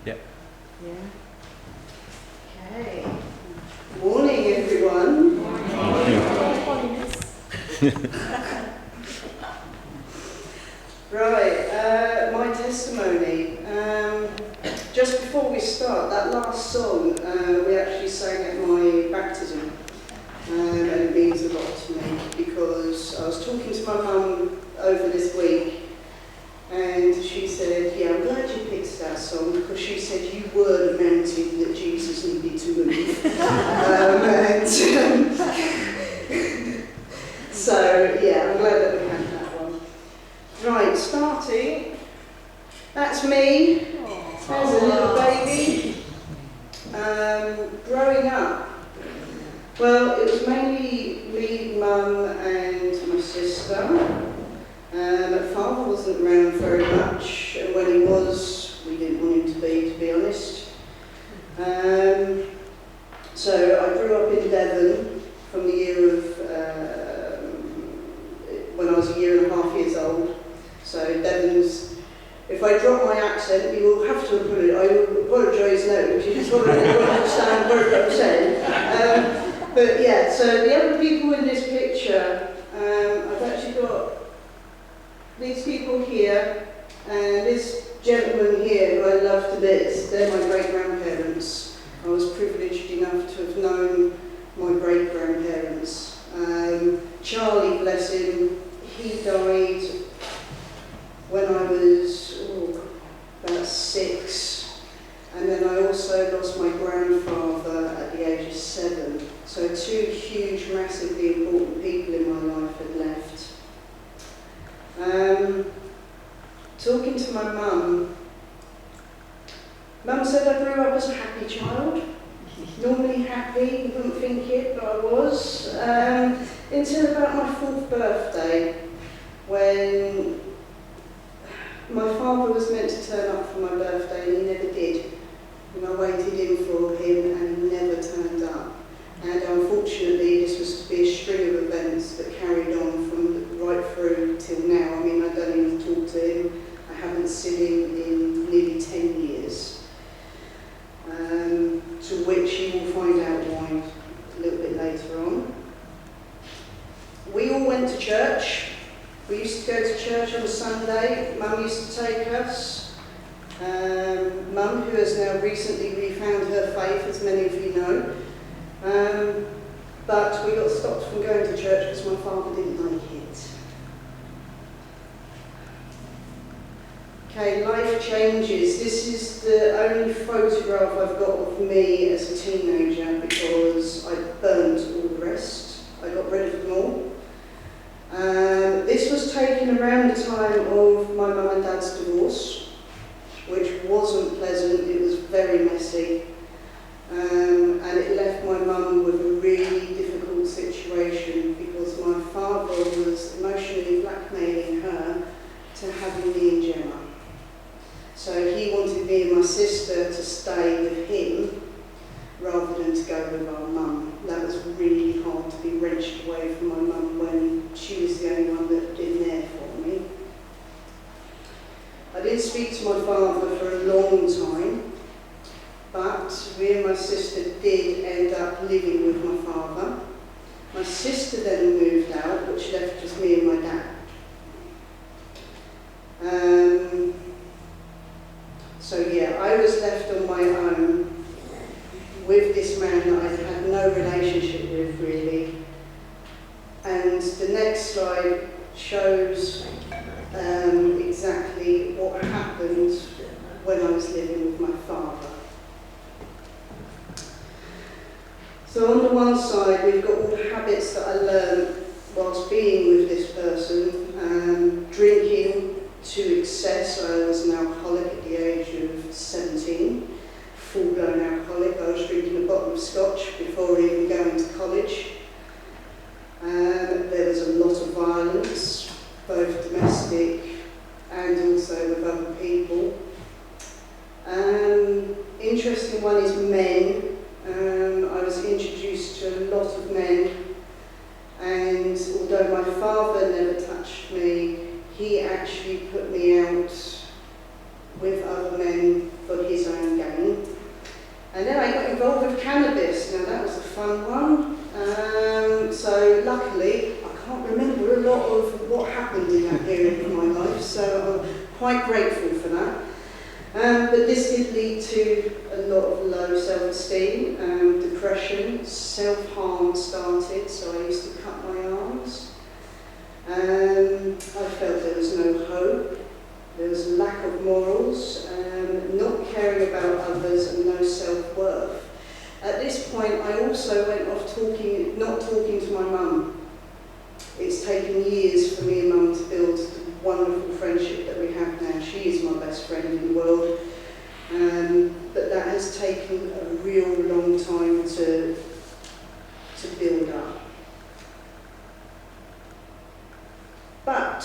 Yeah. Yeah. Okay. Morning, everyone. Morning. Right, my testimony. Just before we start, that last song we actually sang at my baptism, and it means a lot to me because I was talking to my mum over this week, and she said, "Yeah, I'm glad you picked that song because she said you were the mountain that Jesus needed to move." So yeah, I'm glad that we had that one. Right, starting. That's me as a little baby. Growing up, well, it was mainly me, mum, and my sister. Father wasn't around very much, and when he was, we didn't want him to be honest. So I grew up in Devon from the year of when I was a year and a half years old. So Devon's, if I drop my accent, you will have to apologise now, because you just want to understand what I'm saying. But yeah, so the other people in this picture, I've actually got these people here, and this gentleman here who I love to bits. They're my great-grandparents. I was privileged enough to have known my great-grandparents. Charlie, bless him, he died when I was about 6, and then I also lost my grandfather at the age of 7. So 2 huge, massively important people in my life had left. Talking to my mum, Mum said I grew up as a happy child. Normally happy, you wouldn't think it, but I was. Until about my 4th birthday, when my father was meant to turn up for my birthday and he never did. And I waited in for him and he never turned up. And unfortunately, this was to be a string of events that carried on from right through till now. I mean, I don't even talk to him. I haven't seen him in nearly 10 years. To which you will find out why a little bit later on. We all went to church. We used to go to church on a Sunday. Mum used to take us. Mum, who has now recently refound her faith, as many of you know. But we got stopped from going to church because my father didn't like it. Okay, life changes. This is the only photograph I've got of me as a teenager because I burnt all the rest. I got rid of them all. This was taken around the time of my mum and dad's divorce, which wasn't pleasant. It was very messy. And it left my mum with a really difficult situation because my father was emotionally blackmailing her to having me and Gemma. So he wanted me and my sister to stay with him rather than to go with our mum. That was really hard to be wrenched away from my mum when she was the only one that had been there for me. I didn't speak to my father for a long time, but me and my sister did end up living with my father. My sister then moved out, which left just me and my dad. So yeah, I was left on my own with this man that I had no relationship with really. And the next slide shows exactly what happened when I was living with my father. So on the one side, we've got all the habits that I learned whilst being with this person. Drinking to excess. I was an alcoholic at the age of 17, full-blown alcoholic. I was drinking a bottle of scotch before even going to college. There was a lot of violence, both domestic and also with other people. Interesting one is men. I was introduced to a lot of men, and although my father never touched me, he actually put me out with other men for his own Now that was a fun one. So luckily, I can't remember a lot of what happened in that period of my life, so I'm quite grateful for that. But this did lead to a lot of low self-esteem, depression, self-harm started, so I used to cut my arms. I felt there was no hope, there was a lack of morals, not caring about others and no self-worth. At this point I also went off not talking to my mum. It's taken years for me and Mum to build the wonderful friendship that we have now. She is my best friend in the world, but that has taken a real long time to build up. But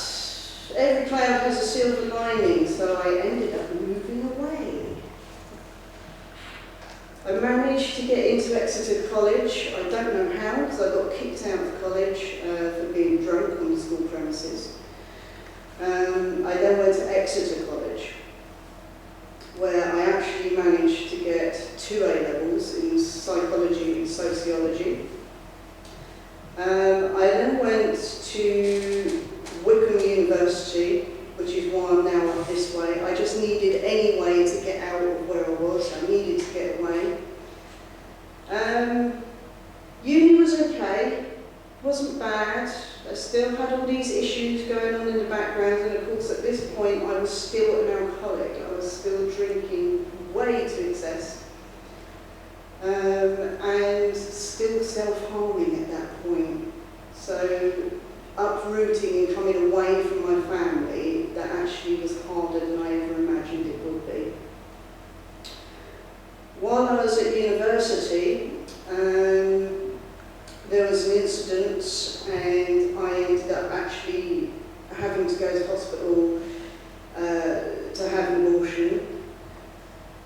every cloud has a silver lining, so I ended up moving away. I managed to get into Exeter College. I don't know how, because I got kicked out of college for being drunk on the school premises. I then went to Exeter College, where I actually managed to get 2 A-levels in psychology and sociology. I then went to Wickham University, which is why I'm now up this way. I just needed any way to get out of where I was. I needed to get away. Uni was okay, wasn't bad. I still had all these issues going on in the background, and of course at this point I was still an alcoholic. I was still drinking way to excess, and still self-harming at that point. So uprooting and coming away from my family, that actually was harder than I ever imagined it would be. While I was at university, there was an incident and I ended up actually having to go to hospital to have an abortion.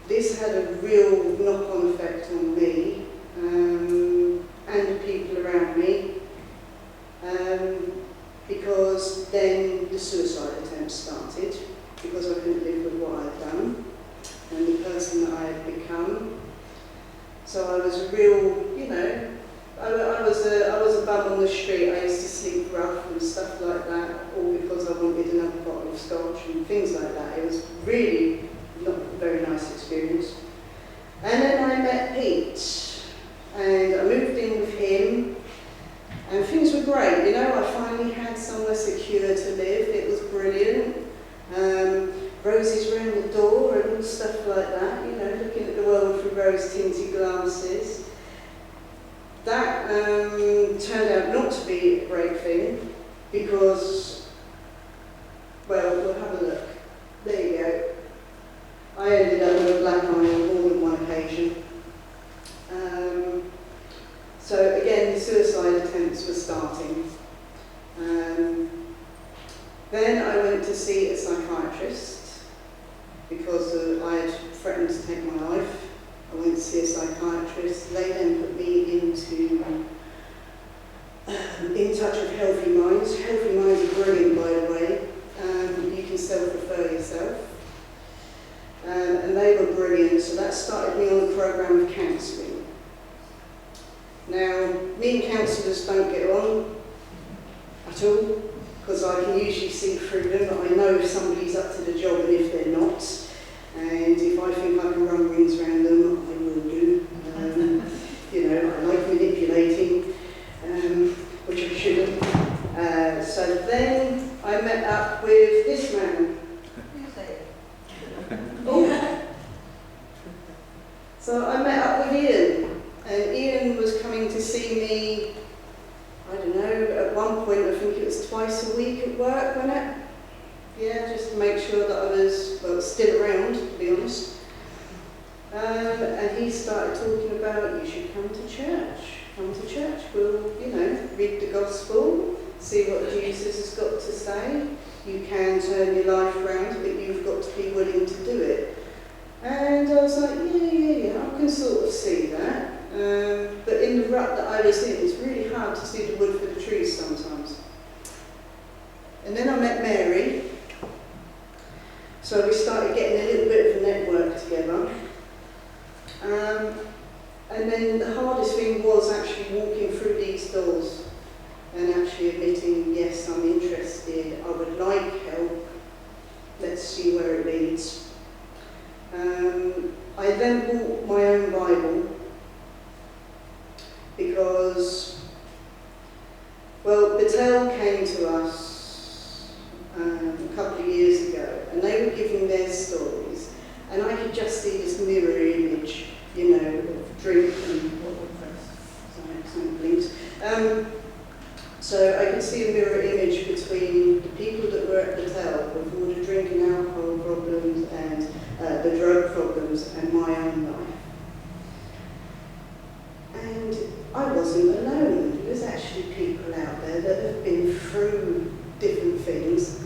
This had a real knock-on effect on me and the people around me. Because then the suicide attempt started, because I couldn't live with what I'd done and the person that I had become. So I was a real, you know, I was a bum on the street. I used to sleep rough and stuff like that, all because I wanted another bottle of scotch and things like that. It was really not a very nice experience. And then I met Pete, and I moved in with him. And things were great, you know, I finally had somewhere secure to live. It was brilliant. Roses round the door and stuff like that, you know, looking at the world through rose-tinted glasses. That turned out not to be a great thing because, well, we'll have a look. There you go. I ended up with a black eye on more than one occasion. So again, the suicide attempts were starting. Then I went to see a psychiatrist because I had threatened to take my life. I went to see a psychiatrist. They then put me into In Touch with Healthy Minds. Healthy Minds are brilliant, by the way. You can self-refer yourself. And they were brilliant, so that started me on the programme of counselling. Now, me and counsellors don't get on at all, because I can usually see through them. I know if somebody's up to the job and if they're not. And if I think I can run rings around them, I will do. You know, I like manipulating, which I shouldn't. So then I met up with this man. Oh. So I met up with Ian, and Ian was coming to see me, I don't know, at one point I think it was twice a week at work, wasn't it? Yeah, just to make sure that I was, well, still around, to be honest. And he started talking about, you should come to church. Come to church, we'll, you know, read the gospel, see what Jesus has got to say. You can turn your life around, but you've got to be willing to do it. And I was like, yeah, I can sort of see that. But in the rut that I was in, it's really hard to see the wood for the trees sometimes. And then I met Mary. So we started getting a little bit of a network together. And then the hardest thing I then bought my own Bible because, well, Battelle came to us a couple of years ago, and they were giving their stories, and I could just see this mirror image, you know, of drink and something blinked. So I could see a mirror image between the people that were at Battelle with all the drink and alcohol problems and the drug problems and my own life. And I wasn't alone. There's actually people out there that have been through different things,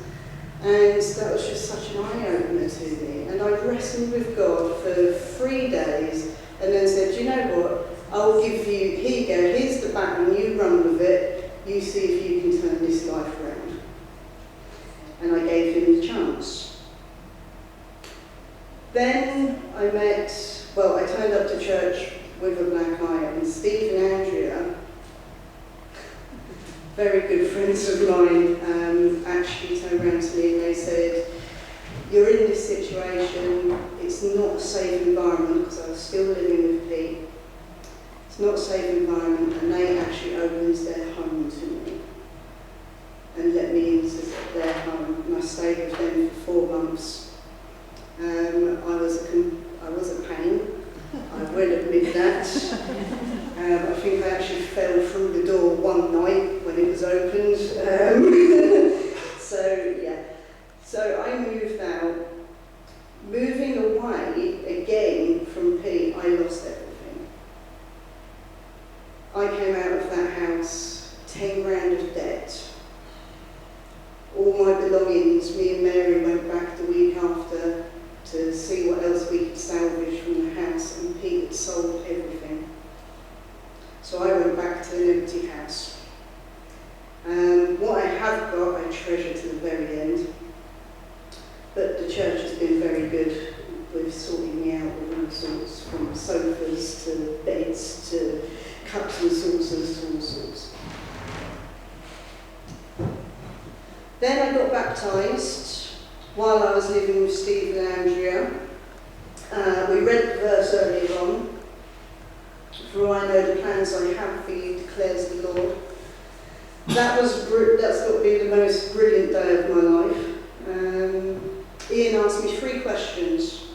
and that was just such an eye-opener to me. And I wrestled with God for 3 days and then said, you know what, I'll give you, here you go, here's the baton, you run with it, you see if you can turn this life around. And I gave him the chance. Then I turned up to church with a black eye, and Steve and Andrea, very good friends of mine, actually turned around to me and they said, you're in this situation, it's not a safe environment, because I was still living with Pete. It's not a safe environment, and they actually opened their home to me and let me into their home, and I stayed with them for 4 months. I was a pain, I will admit that. I think I actually fell through the door one night when it was opened. So I moved out. Moving away again from Pete, I lost everything. I came out of that house 10 grand of debt. All my belongings, me and Mary went back the week after to see what else we could salvage from the house, and Pete had sold everything. So I went back to an empty house. What I have got, I treasure to the very end. But the church has been very good with sorting me out with all sorts, from sofas to beds to cups and saucers to all sorts. Then I got baptised while I was living with Steve and Andrea. We read the verse earlier on. For I know the plans I have for you, declares the Lord. That's got to be the most brilliant day of my life. Ian asked me 3 questions.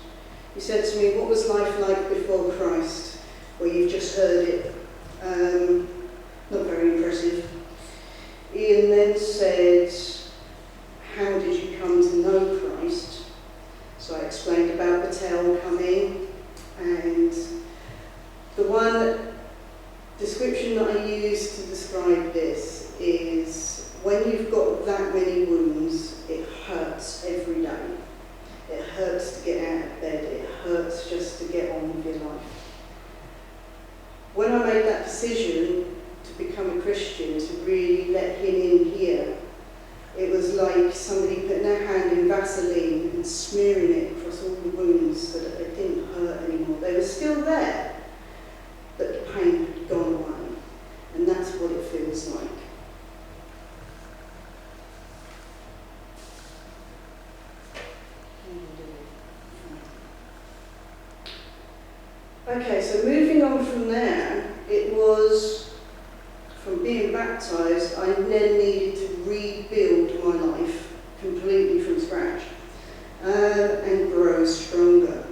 He said to me, what was life like before Christ? Well, you've just heard it. Not very impressive. Ian then said, how did you come to know Christ? So I explained about Battelle coming, and the one description that I use to describe this is when you've got that many wounds, it hurts every day. It hurts to get out of bed. It hurts just to get on with your life. When I made that decision to become a Christian, to really let him in here, it was like somebody putting their hand in Vaseline and smearing it across all the wounds so that they didn't hurt anymore. They were still there, but the pain had gone away. And that's what it feels like. Okay, so moving on from there, it was from being baptised, I then needed to rebuild my life completely from scratch and grow stronger.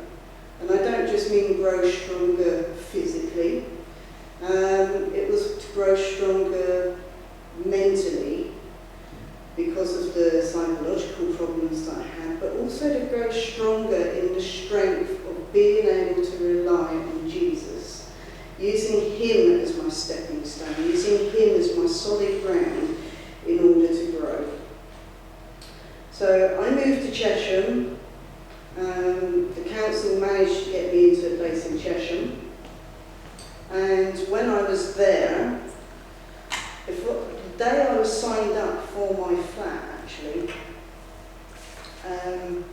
And I don't just mean grow stronger physically, it was to grow stronger mentally because of the psychological problems that I had, but also to grow stronger in the strength of being able to rely on Jesus, using him as my stepping stone, using him as my solid ground in order to grow. So I moved to Chesham. The council managed to get me into a place in Chesham. And when I was there, the day I was signed up for my flat, actually, I've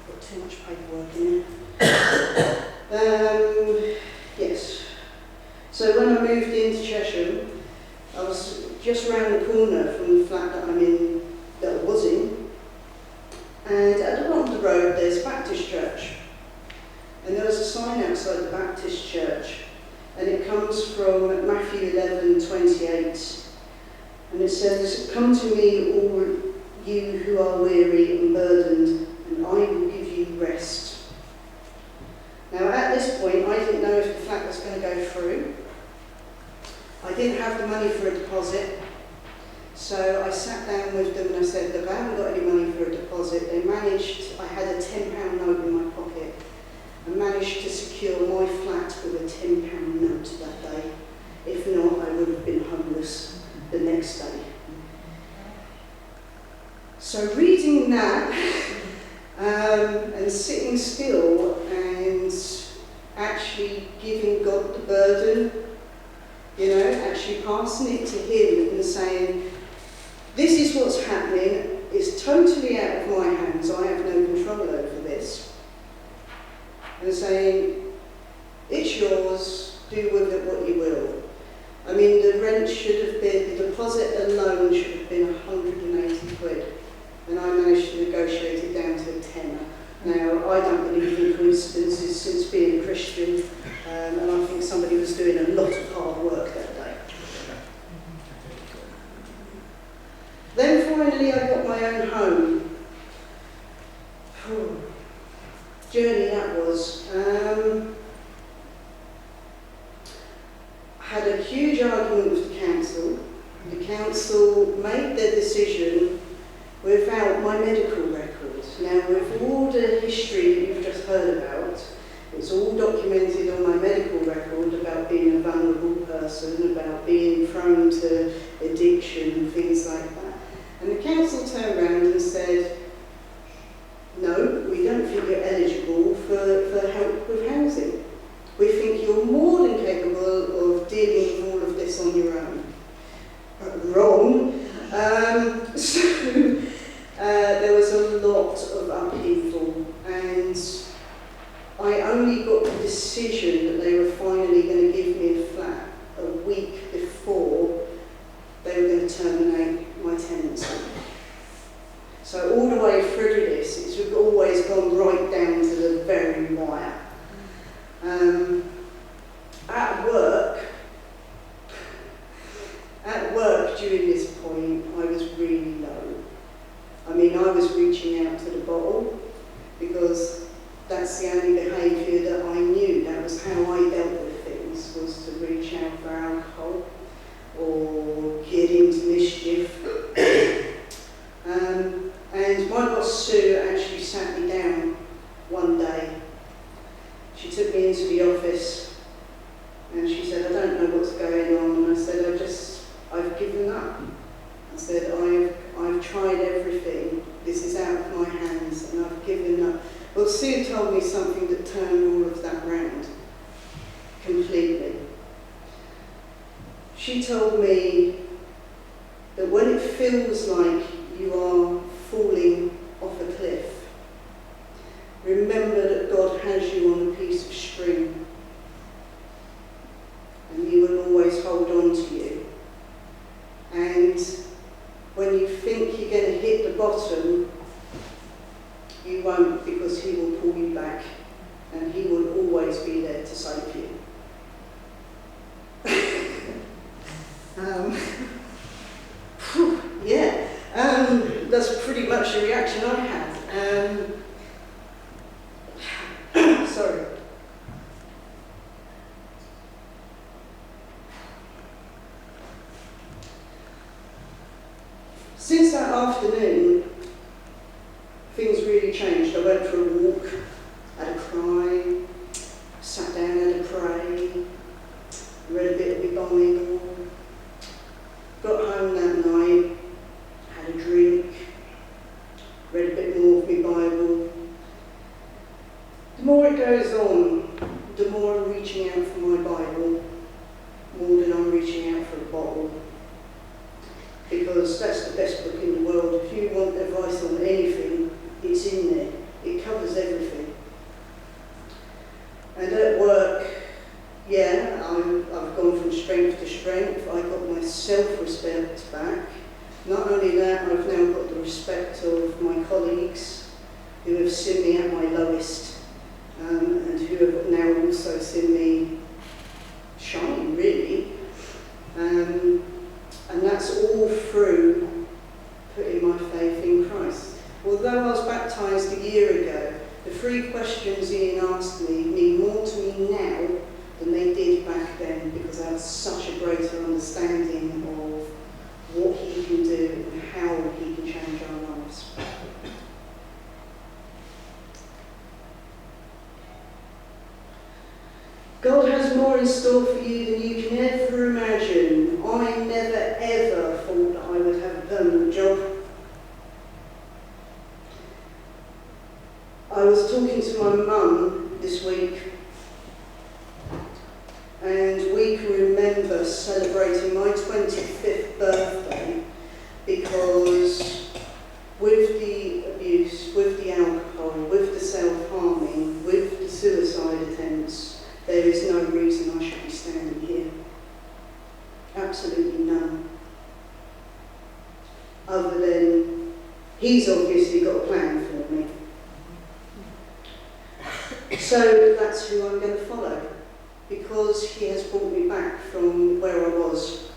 got too much paperwork in there. Yes. So when I moved into Chesham, I was just round the corner from the flat that I was in, And at the bottom of the road there's Baptist Church. And there was a sign outside the Baptist Church, and it comes from Matthew 11:28. And it says, "Come to me, all you who are weary and burdened, and I will give you rest." Now at this point, I didn't know if the flat was going to go through. I didn't have the money for a deposit. So I sat down with them and I said, "Look, I haven't got any money for a deposit." They managed, I had a £10 note in my pocket, and managed to secure my flat with a £10 note that day. If not, I would have been homeless the next day. So reading that, and sitting still and actually giving God the burden, actually passing it to Him and saying, "This is what's happening, it's totally out of my hands, I have no control over this." And saying, "It's yours, do with it what you will." I mean, the rent should have been, the deposit alone should have been 180 quid. And I managed to negotiate it down to a tenner. Now, I don't believe in coincidences since being a Christian, and I think somebody was doing a lot of hard work that day. Then finally I got my own home. Journey that was. I had a huge argument with the council. The council made their decision without my medical records. Now, with all the history that you've just heard about, it's all documented on my medical record about being a vulnerable person, about being prone to addiction and things like that. And the council turned around and said, "No, we don't think you're eligible for help with housing. We think you're more than capable of dealing with all of this on your own." Wrong. So there was a lot of upheaval, and I only got the decision that they were finally going to give me a flat a week before they were going to terminate my tenancy. So all the way through this, it's always gone right down to the very wire. At work during this point, I was really low. I mean, I was reaching out to the bottle because that's the only behaviour that I knew. That was how I dealt with things, was to reach out for alcohol or get into mischief. And my boss Sue actually sat me down one day. She took me into the office and she said, "I don't know what's going on." And I said, I've given up. I said, I've tried everything. This is out of my hands and I've given up. Well, Sue told me something that turned all of that round completely. She told me that when it feels like you are falling off a cliff, remember that God has you on a piece of string and He will always hold on to you. And when you think you're going to hit the bottom, you won't, because He will pull you back and He will always be there to save you. That's pretty much the reaction I had. Sorry. Since that afternoon, things really changed. I went for a walk, had a cry, sat down, had a pray, read a bit of my Bible, got home that night, had a drink, read a bit more of my Bible. The more it goes on, the more I'm reaching out for my Bible, more than I'm reaching out for a bottle. Because that's the best book in the world. If you want advice on anything, it's in there. It covers everything. And at work, yeah, I've gone from strength to strength. I got my self-respect back. Not only that, I've now got the respect of my colleagues. who have seen me at my lowest, and who have now also seen me shine, really. And that's all through putting my faith in Christ. Although I was baptised a year ago, the 3 questions Ian asked me mean more to me now than they did back then, because I have such a greater understanding of what he can do and how he can change our lives. God has more in store for you than you can ever imagine. I never ever thought that I would have a permanent job. I was talking to my mum this week, and we can remember celebrating my 25th birthday, because with the abuse, with the alcohol, with the self-harming, with the suicide attempts, there is no reason I should be standing here. Absolutely none. Other than he's obviously got a plan for me. So that's who I'm going to follow, because he has brought me back from where I was.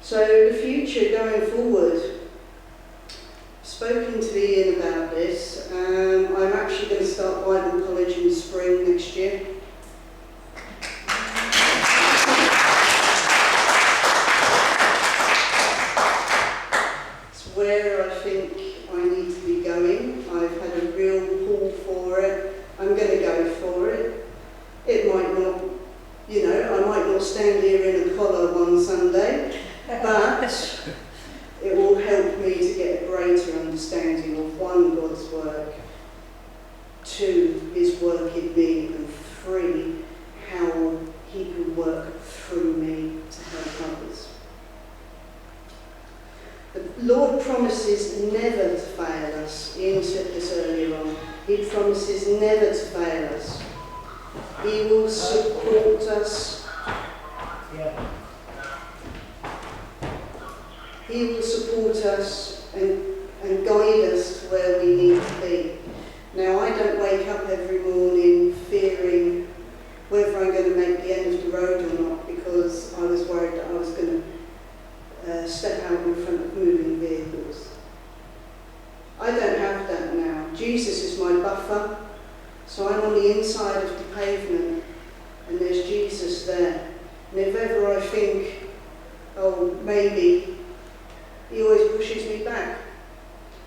So the future going forward, I've spoken to Ian about this. I'm actually going to start Bible College in the spring next year. It's where I think I need to be going. I've had a real pull for it. I'm going to go for it. It might not, I might not stand here in a collar one Sunday, but it will help me to get a greater understanding of 1, God's work, 2, his work in me, and 3, how he can work through me to help others. The Lord promises never to fail us. Ian said this earlier on. He promises never to fail us. He will support us. He will support us and guide us to where we need to be. Now, I don't wake up every morning fearing whether I'm going to make the end of the road or not, because I was worried that I was going to step out in front of moving vehicles. I don't have that now. Jesus is my buffer, so I'm on the inside of the pavement, and there's Jesus there. And if ever I think, oh, maybe, he always pushes me back.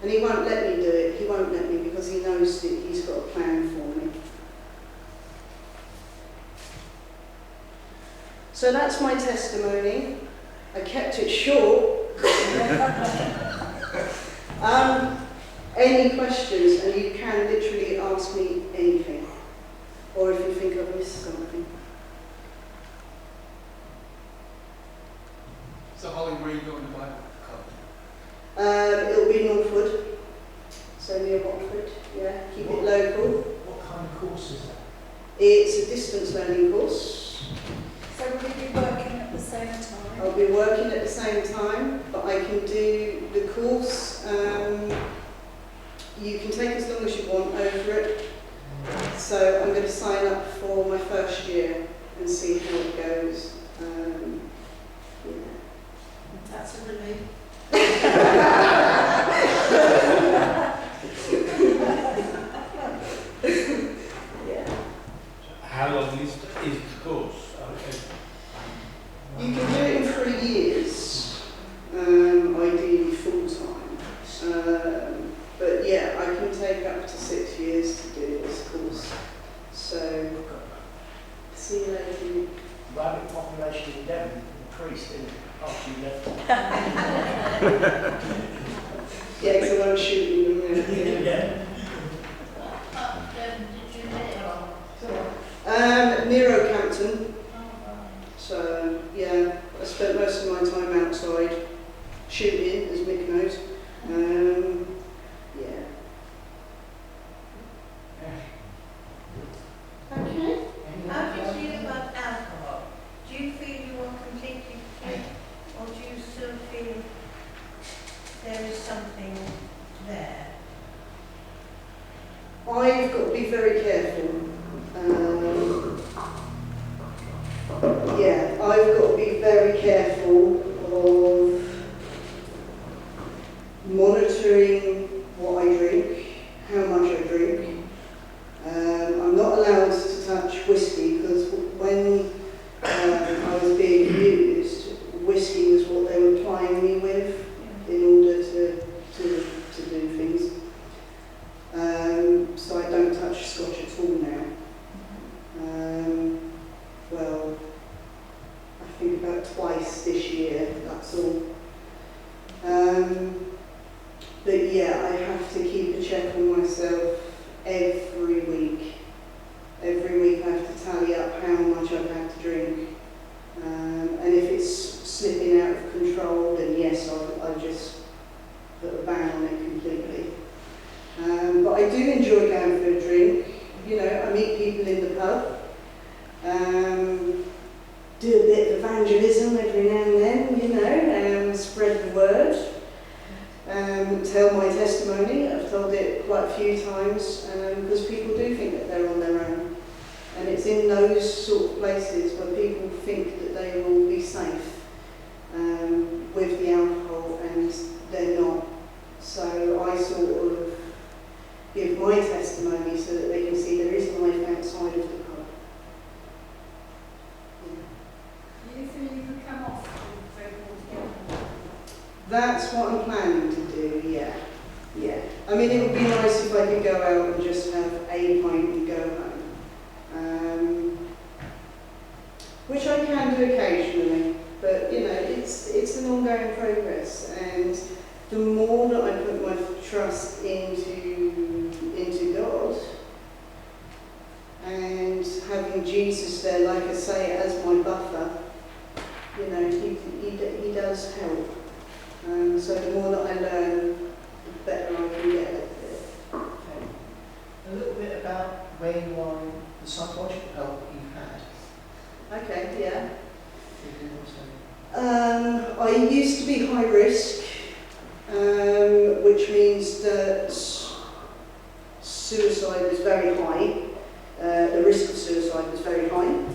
And he won't let me do it. He won't let me, because he knows that he's got a plan for me. So that's my testimony. I kept it short. Any questions, and you can literally ask me anything, or if you think I've missed something. So Holly, where are you going to Bible College? It'll be Northwood, so near Watford, yeah, keep it local. What kind of course is that? It's a distance learning course. So will you be working at the same time? I'll be working at the same time, but I can do the course. You can take as long as you want over it. So I'm going to sign up for my first year and see how it goes. Yeah. That's a relief. Yeah. How long is the course? You can do it in 3 years, ideally full time. But yeah, I can take up to 6 years to do this course. So, see you later. The rabbit population in Devon increased, didn't it, after you left? Yeah, because I won't shoot them. Yeah. Did you live? Near Oakhampton. So, yeah, I spent most of my time outside shooting, as Mick knows. Yeah. Okay. How do you feel about alcohol? Do you feel you are completely free, or do you still feel I've got to be very careful. I've got to be very careful of monitoring what I drink, how much I drink. I'm not allowed to touch whiskey because when I was being abused, whiskey was what they were plying me with in order to do things. So I don't touch scotch at all now. Well, I think about twice this year, that's all. But yeah, I have to keep a check on myself every week. Every week I have to tally up how much I've had to drink. And if it's slipping out of control, then yes, I'll just put a ban on it completely. But I do enjoy going for a drink. You know, I meet people in the pub. Do a bit of evangelism every now and then, you know, spread the word. Tell my testimony. I've told it quite a few times because people do think that they're on their own. And it's in those sort of places where people think that they will be safe with the alcohol, and they're not. So I sort of give my testimony so that they can see there is life outside of the pub. Do you feel you could come off the drink altogether? That's what I'm planning to do, yeah. Yeah. I mean, it would be nice if I could go out and just have a pint and go home. Which I can do occasionally, but you know, it's an ongoing progress, and the more that I put my trust into God and having Jesus there, like I say, as my buffer, you know, he does help. So the more that I learn, the better I can get at it. Okay. A little bit about where you are in the psychological help that you've had. Okay, yeah. If you want to say. I used to be high risk, which means that suicide was very high. The risk of suicide was very high.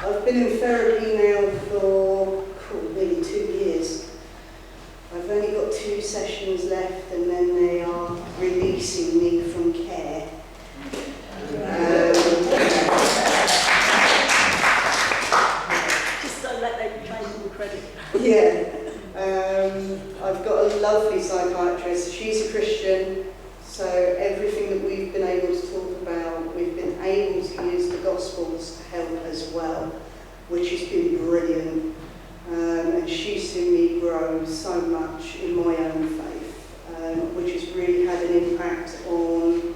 I've been in therapy now for nearly 2 years. I've only got 2 sessions left, and then they are releasing me from care. Just don't let them claim all the credit. Yeah. I've got a lovely psychiatrist. She's a Christian, so everything that we've been able to talk about, we've been able to use the Gospels to help as well, which has been brilliant. And she's seen me grow so much in my own faith, which has really had an impact on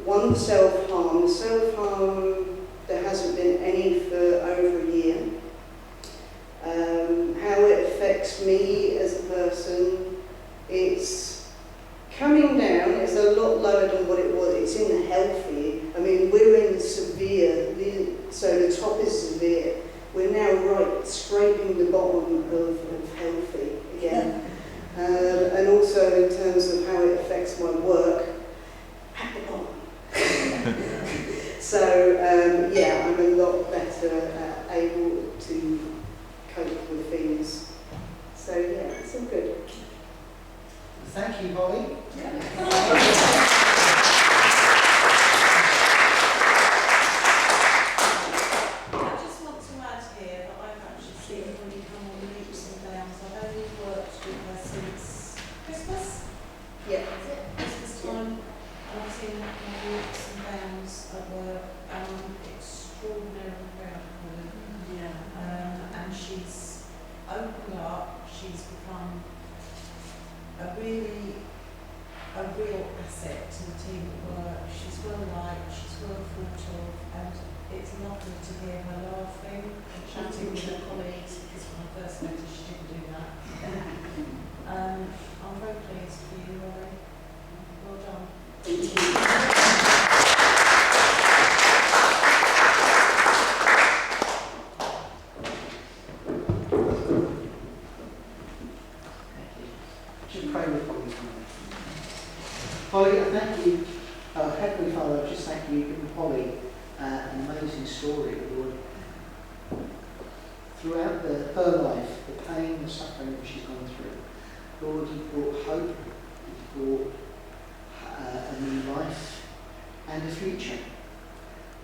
one, self-harm. Self-harm, there hasn't been any for over a year. How it affects me as a person, it's coming down. It's a lot lower than what it was. It's in the healthy. I mean, we're in the severe, so the top is severe. We're now right scraping the bottom of healthy again. And also in terms of how it affects my work, at the bottom. So, I'm a lot better able to cope with things. So, yeah, it's all good. Thank you, Holly. I just want to add here that I've actually seen when you come on leaps and bounds. I've only worked with her since Christmas. Yeah. Is it Christmas time? And I've seen her leaps and bounds at work. Extraordinarily proud of her. Yeah. And she's opened up. She's become a real asset to the team at work. She's well liked, she's well thought of, and it's lovely to hear her laughing and chatting with her colleagues, because when I first met her she didn't do that. I'm very pleased for you, Laurie. Well done. Thank you. pray with Holly Holly, I thank you, Heavenly Father, I just thank you, you've given Holly an amazing story, Lord. Throughout her life, the pain, the suffering that she's gone through, Lord, you brought hope, you brought a new life and a future,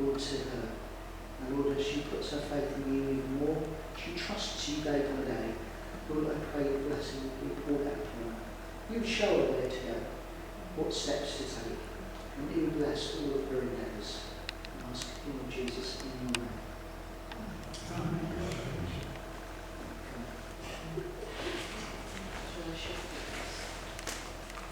Lord, to her. And Lord, as she puts her faith in you even more, she trusts you day by day. Lord, I pray your blessing will be poured out upon her. You would show her where to go, what steps to take, and you would bless all of her endeavours. I ask in Lord Jesus in your name. Amen.